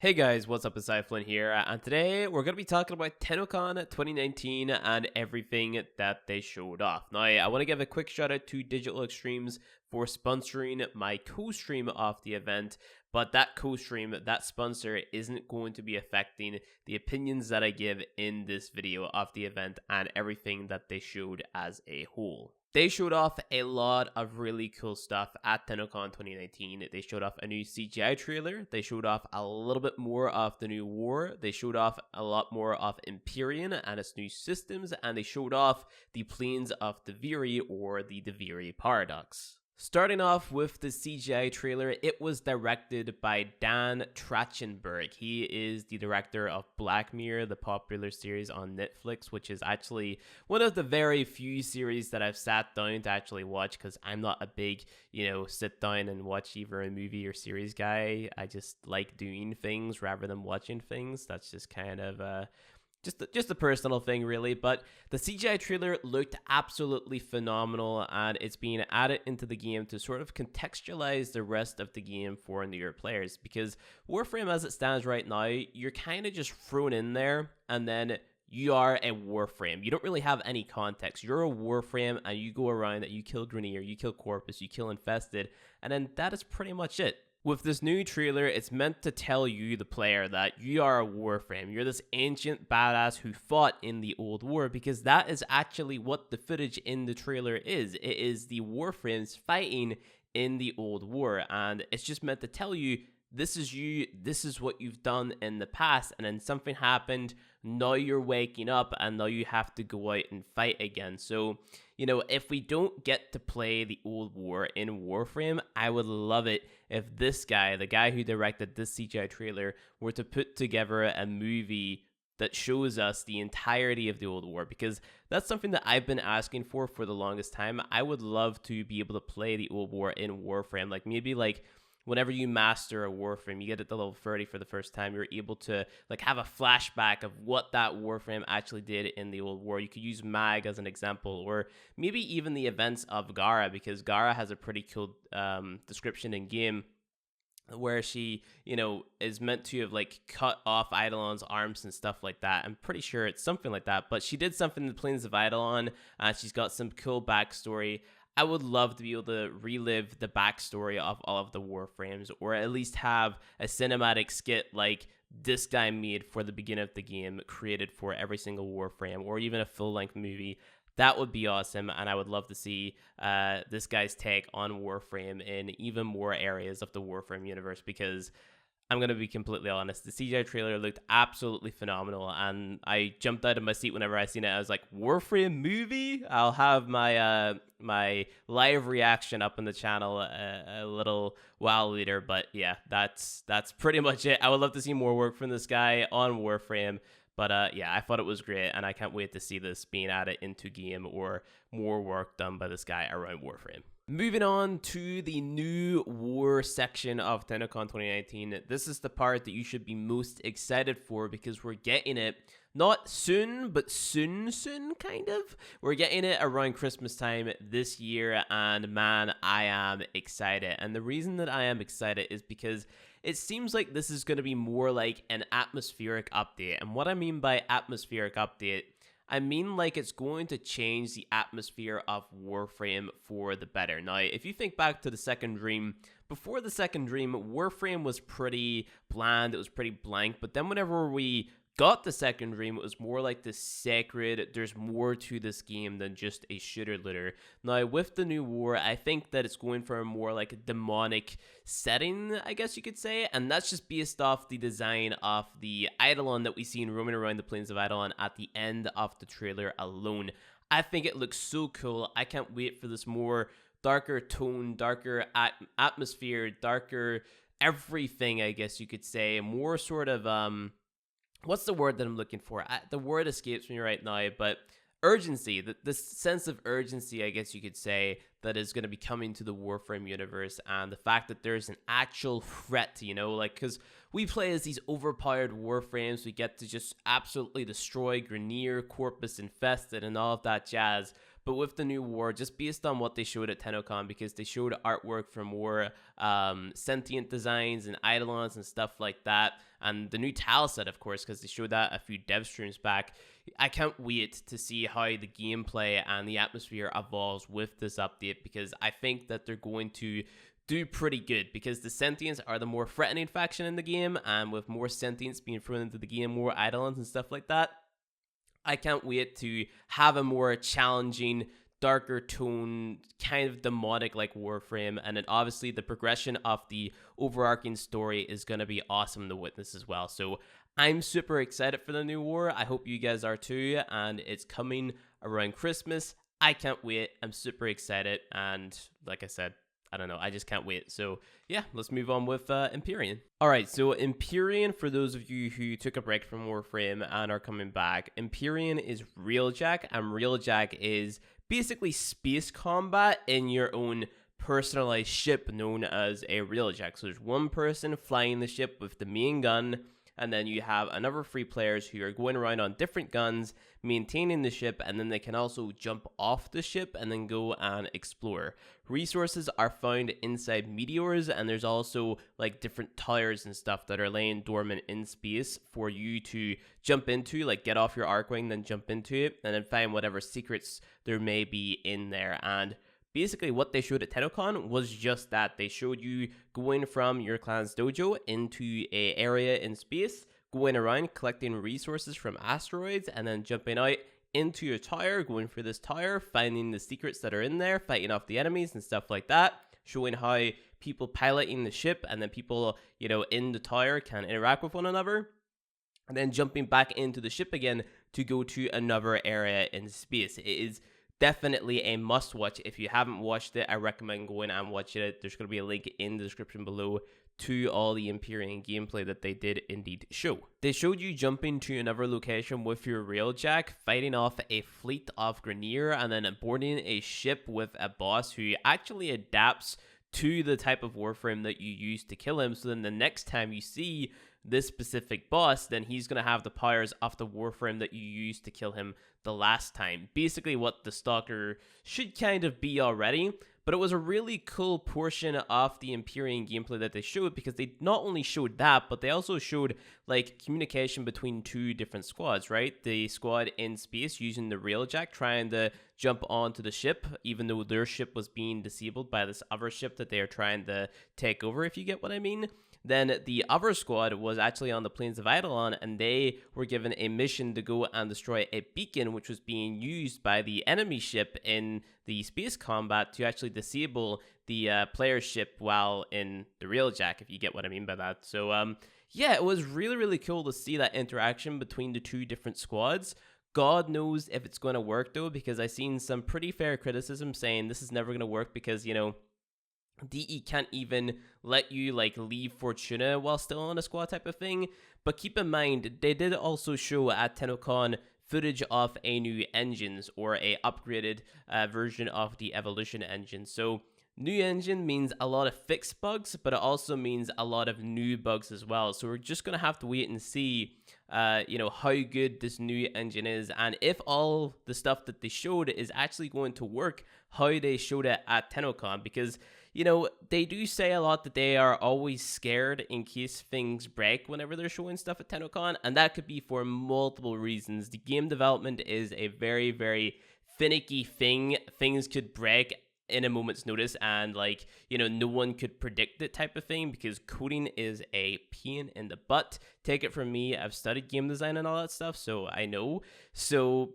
Hey guys, what's up? It's Cyflin here, and today we're going to be talking about Tennocon 2019 and everything that they showed off. Now, I want to give a quick shout out to Digital Extremes for sponsoring my co-stream of the event, but that co-stream, that sponsor, isn't going to be affecting the opinions that I give in this video of the event and everything that they showed as a whole. They showed off a lot of really cool stuff at Tennocon 2019. They showed off a new CGI trailer. They showed off a little bit more of the new war. They showed off a lot more of Empyrean and its new systems. And they showed off the planes of Deviri, or the Deviri Paradox. Starting off with the CGI trailer, it was directed by Dan Trachtenberg. He is the director of Black Mirror, the popular series on Netflix, which is actually one of the very few series that I've sat down to actually watch, because I'm not a big, sit down and watch either a movie or series guy. I just like doing things rather than watching things. That's just kind of just a personal thing, really. But the CGI trailer looked absolutely phenomenal, and it's being added into the game to sort of contextualize the rest of the game for newer players, because Warframe as it stands right now, you're kind of just thrown in there and then you are a Warframe. You don't really have any context. You're a Warframe and you go around and you kill Grenier, you kill Corpus, you kill Infested, and then that is pretty much it. With this new trailer, it's meant to tell you, the player, that you are a Warframe. You're this ancient badass who fought in the old war, because that is actually what the footage in the trailer is. It is the Warframes fighting in the old war, and it's just meant to tell you, this is you, this is what you've done in the past, and then something happened, now you're waking up, and now you have to go out and fight again. So, if we don't get to play the old war in Warframe, I would love it if this guy, the guy who directed this CGI trailer, were to put together a movie that shows us the entirety of the old war, because that's something that I've been asking for the longest time. I would love to be able to play the old war in Warframe, maybe whenever you master a Warframe, you get it to level 30 for the first time, you're able to have a flashback of what that Warframe actually did in the old war. You could use Mag as an example, or maybe even the events of Gara, because Gara has a pretty cool description in game where she, is meant to have cut off Eidolon's arms and stuff like that. I'm pretty sure it's something like that, but she did something in the Plains of Eidolon, and she's got some cool backstory. I would love to be able to relive the backstory of all of the Warframes, or at least have a cinematic skit like this guy made for the beginning of the game, created for every single Warframe, or even a full-length movie. That would be awesome, and I would love to see this guy's take on Warframe in even more areas of the Warframe universe, because I'm going to be completely honest, the CGI trailer looked absolutely phenomenal, and I jumped out of my seat whenever I seen it. I was like, Warframe movie? I'll have my my live reaction up on the channel a little while later, but yeah, that's pretty much it. I would love to see more work from this guy on Warframe, but yeah, I thought it was great, and I can't wait to see this being added into game, or more work done by this guy around Warframe. Moving on to the new war section of Tennocon 2019. This is the part that you should be most excited for, because we're getting it not soon, but soon, kind of. We're getting it around Christmas time this year, and man, I am excited. And the reason that I am excited is because it seems like this is going to be more like an atmospheric update. And what I mean by atmospheric update, I mean it's going to change the atmosphere of Warframe for the better. Now, if you think back to the Second Dream, before the Second Dream, Warframe was pretty bland, it was pretty blank, but then whenever we got the Second Dream, it was more like this sacred, there's more to this game than just a shooter looter. Now, with the new war, I think that it's going for a more demonic setting, I guess you could say, and that's just based off the design of the Eidolon that we seen roaming around the Plains of Eidolon at the end of the trailer alone. I think it looks so cool. I can't wait for this more darker tone, darker atmosphere, darker everything, I guess you could say, more sort of what's the word that I'm looking for? The word escapes me right now, but urgency, this sense of urgency, I guess you could say, that is going to be coming to the Warframe universe, and the fact that there's an actual threat, because we play as these overpowered Warframes, we get to just absolutely destroy Grenier, Corpus, Infested, and all of that jazz, but with the new war, just based on what they showed at Tennocon, because they showed artwork for more sentient designs and eidolons and stuff like that, and the new tile set, of course, because they showed that a few dev streams back. I can't wait to see how the gameplay and the atmosphere evolves with this update, because I think that they're going to do pretty good, because the sentients are the more threatening faction in the game, and with more sentients being thrown into the game, more eidolons and stuff like that, I can't wait to have a more challenging, darker tone, kind of demonic like Warframe. And then obviously the progression of the overarching story is going to be awesome to witness as well. So I'm super excited for the new war. I hope you guys are too. And it's coming around Christmas. I can't wait. I'm super excited. And like I said, I don't know, I just can't wait. So yeah, let's move on with Empyrean. All right, so Empyrean, for those of you who took a break from Warframe and are coming back, Empyrean is Railjack, and Railjack is basically space combat in your own personalized ship known as a Railjack. So there's one person flying the ship with the main gun, and then you have another 3 players who are going around on different guns, maintaining the ship, and then they can also jump off the ship and then go and explore. Resources are found inside meteors, and there's also like different tires and stuff that are laying dormant in space for you to jump into, like get off your Archwing, then jump into it, and then find whatever secrets there may be in there. And basically what they showed at Tennocon was just that. They showed you going from your clan's dojo into a area in space, going around collecting resources from asteroids, and then jumping out into your tower, going for this tower, finding the secrets that are in there, fighting off the enemies and stuff like that, showing how people piloting the ship and then people, in the tower can interact with one another, and then jumping back into the ship again to go to another area in space. It is definitely a must watch. If you haven't watched it, I recommend going and watching it. There's going to be a link in the description below to all the Empyrean gameplay that they did indeed show. They showed you jumping to another location with your Railjack, fighting off a fleet of Grineer, and then boarding a ship with a boss who actually adapts to the type of Warframe that you use to kill him. So then the next time you see this specific boss, then he's going to have the powers of the Warframe that you used to kill him the last time. Basically what the Stalker should kind of be already. But it was a really cool portion of the Empyrean gameplay that they showed, because they not only showed that, but they also showed like communication between 2 different squads, right? The squad in space using the Railjack trying to jump onto the ship, even though their ship was being disabled by this other ship that they are trying to take over, if you get what I mean. Then the other squad was actually on the plains of Eidolon, and they were given a mission to go and destroy a beacon which was being used by the enemy ship in the space combat to actually disable the player ship while in the Railjack, if you get what I mean by that. So yeah, it was really, really cool to see that interaction between the 2 different squads. God knows if it's going to work though, because I've seen some pretty fair criticism saying this is never going to work because, DE can't even let you like leave Fortuna while still on a squad type of thing. But keep in mind, they did also show at Tennocon footage of a new engines, or a upgraded version of the Evolution engine. So new engine means a lot of fixed bugs, but it also means a lot of new bugs as well. So we're just going to have to wait and see how good this new engine is, and if all the stuff that they showed is actually going to work how they showed it at Tennocon. Because they do say a lot that they are always scared in case things break whenever they're showing stuff at Tennocon, and that could be for multiple reasons. The game development is a very, very finicky thing. Things could break in a moment's notice, and no one could predict it type of thing, because coding is a pain in the butt. Take it from me, I've studied game design and all that stuff, so I know. So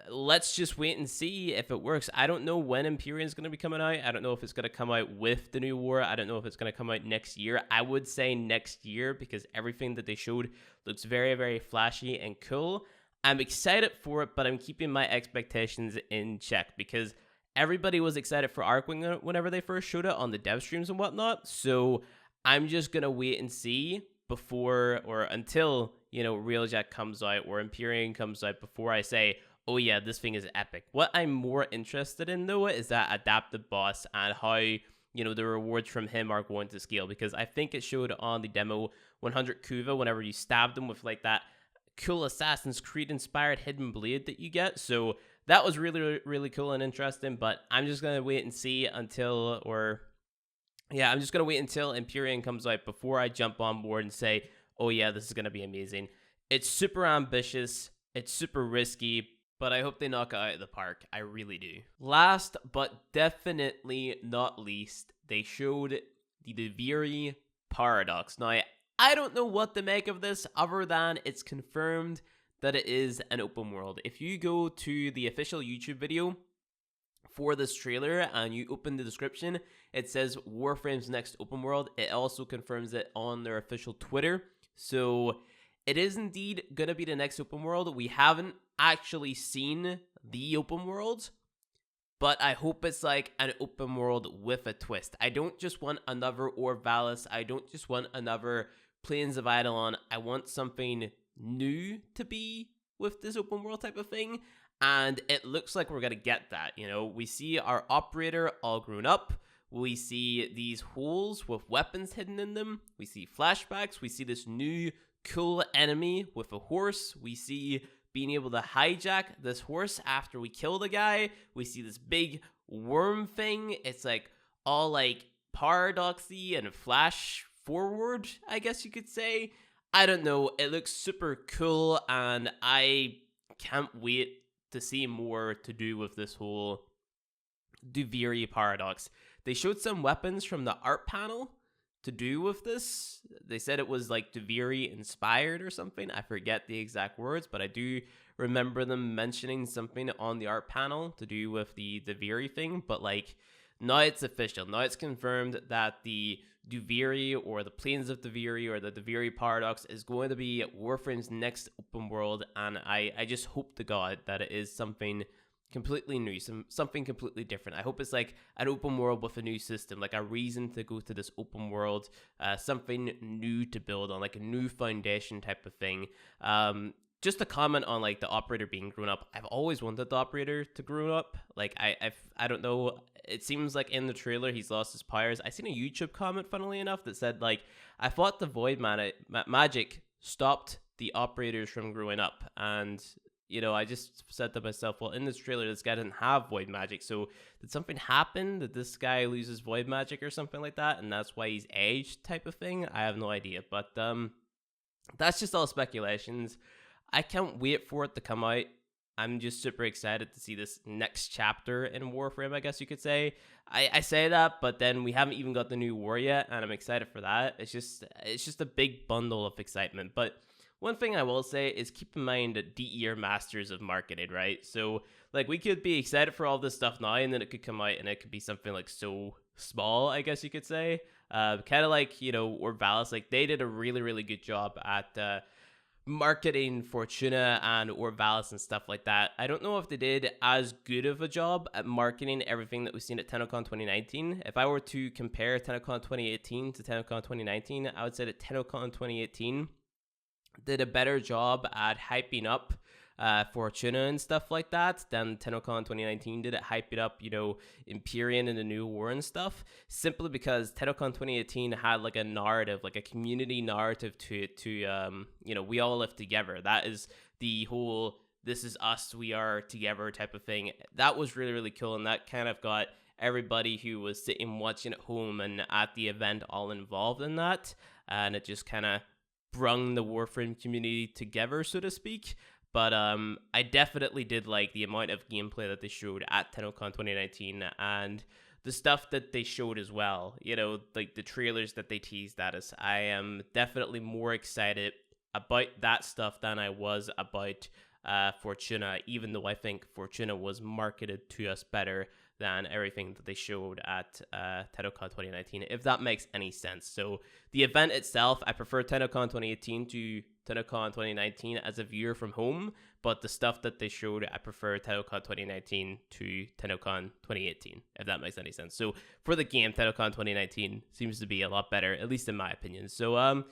let's just wait and see if it works. I don't know when Empyrean is going to be coming out. I don't know if it's going to come out with the new war. I don't know if it's going to come out next year. I would say next year, because everything that they showed looks very, very flashy and cool. I'm excited for it, but I'm keeping my expectations in check, because everybody was excited for Archwing whenever they first showed it on the dev streams and whatnot. So I'm just going to wait and see before, or until, Railjack comes out or Empyrean comes out, before I say, oh yeah, this thing is epic. What I'm more interested in though is that adaptive boss, and how, the rewards from him are going to scale, because I think it showed on the demo 100 Kuva, whenever you stabbed him with like that cool Assassin's Creed inspired hidden blade that you get. So that was really, really cool and interesting, but I'm just going to wait and see until, I'm just going to wait until Empyrean comes out before I jump on board and say, oh yeah, this is going to be amazing. It's super ambitious, it's super risky, but I hope they knock it out of the park. I really do. Last, but definitely not least, they showed the Deviri Paradox. Now, I don't know what to make of this other than it's confirmed that it is an open world. If you go to the official YouTube video for this trailer and you open the description, it says Warframe's next open world. It also confirms it on their official Twitter. So it is indeed going to be the next open world. We haven't actually seen the open world, but I hope it's like an open world with a twist. I don't just want another Orvalis. I don't just want another Plains of Eidolon. I want something new to be with this open world type of thing. And it looks like we're going to get that. You know, we see our operator all grown up. We see these holes with weapons hidden in them. We see flashbacks. We see this new cool enemy with a horse. We see being able to hijack this horse after we kill the guy. We see this big worm thing. It's like all like paradoxy and flash forward, I guess you could say. I don't know. It looks super cool, and I can't wait to see more to do with this whole Deviri Paradox. They showed some weapons from the art panel to do with this. They said it was like Deviri inspired or something. I forget the exact words, but I do remember them mentioning something on the art panel to do with the Deviri thing. But like, now it's official. Now it's confirmed that the Deviri or the Plains of Deviri or the Deviri Paradox is going to be Warframe's next open world, and I just hope to God that it is something completely new, something completely different. I hope it's like an open world with a new system, like a reason to go to this open world, something new to build on, like a new foundation type of thing. Just a comment on like the operator being grown up. I've always wanted the operator to grow up. Like I don't know. It seems like in the trailer he's lost his powers. I seen a YouTube comment, funnily enough, that said like, I thought the void magic stopped the operators from growing up, and you know, I just said to myself, well, in this trailer, this guy didn't have void magic. So did something happen? Did this guy loses void magic or something like that? And that's why he's aged type of thing? I have no idea. But that's just all speculations. I can't wait for it to come out. I'm just super excited to see this next chapter in Warframe, I guess you could say. I say that, but then we haven't even got the new war yet, and I'm excited for that. It's just a big bundle of excitement. But one thing I will say is keep in mind that DE are masters of marketing, right? So, like, we could be excited for all this stuff now, and then it could come out, and it could be something, like, so small, I guess you could say. Kind of like, you know, Orvalis, like, they did a really, really good job at marketing Fortuna and Orvalis and stuff like that. I don't know if they did as good of a job at marketing everything that we've seen at Tennocon 2019. If I were to compare Tennocon 2018 to Tennocon 2019, I would say that Tennocon 2018 did a better job at hyping up Fortuna and stuff like that than Tennocon 2019 did at hyping up, you know, Empyrean and the new war and stuff, simply because Tennocon 2018 had like a narrative, like a community narrative to it, you know, we all live together. That is the whole, this is us, we are together type of thing. That was really, really cool, and that kind of got everybody who was sitting watching at home and at the event all involved in that, and it just kind of brung the Warframe community together, so to speak. But I definitely did like the amount of gameplay that they showed at Tennocon 2019 and the stuff that they showed as well. You know, like the trailers that they teased at us. I am definitely more excited about that stuff than I was about Fortuna, even though I think Fortuna was marketed to us better than everything that they showed at Tennocon 2019, if that makes any sense. So the event itself, I prefer Tennocon 2018 to Tennocon 2019 as a viewer from home, but the stuff that they showed, I prefer Tennocon 2019 to Tennocon 2018, if that makes any sense. So for the game, Tennocon 2019 seems to be a lot better, at least in my opinion. So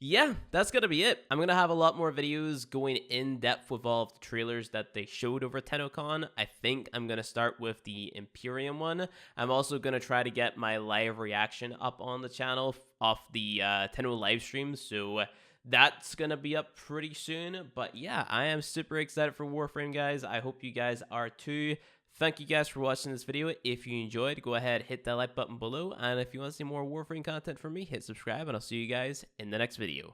yeah, that's going to be it. I'm going to have a lot more videos going in depth with all of the trailers that they showed over Tennocon. I think I'm going to start with the Imperium one. I'm also going to try to get my live reaction up on the channel off the Tenno live stream. So that's gonna be up pretty soon. But yeah, I am super excited for Warframe, guys. I hope you guys are too. Thank you guys for watching this video. If you enjoyed, go ahead, hit that like button below, and if you want to see more Warframe content from me, hit subscribe, and I'll see you guys in the next video.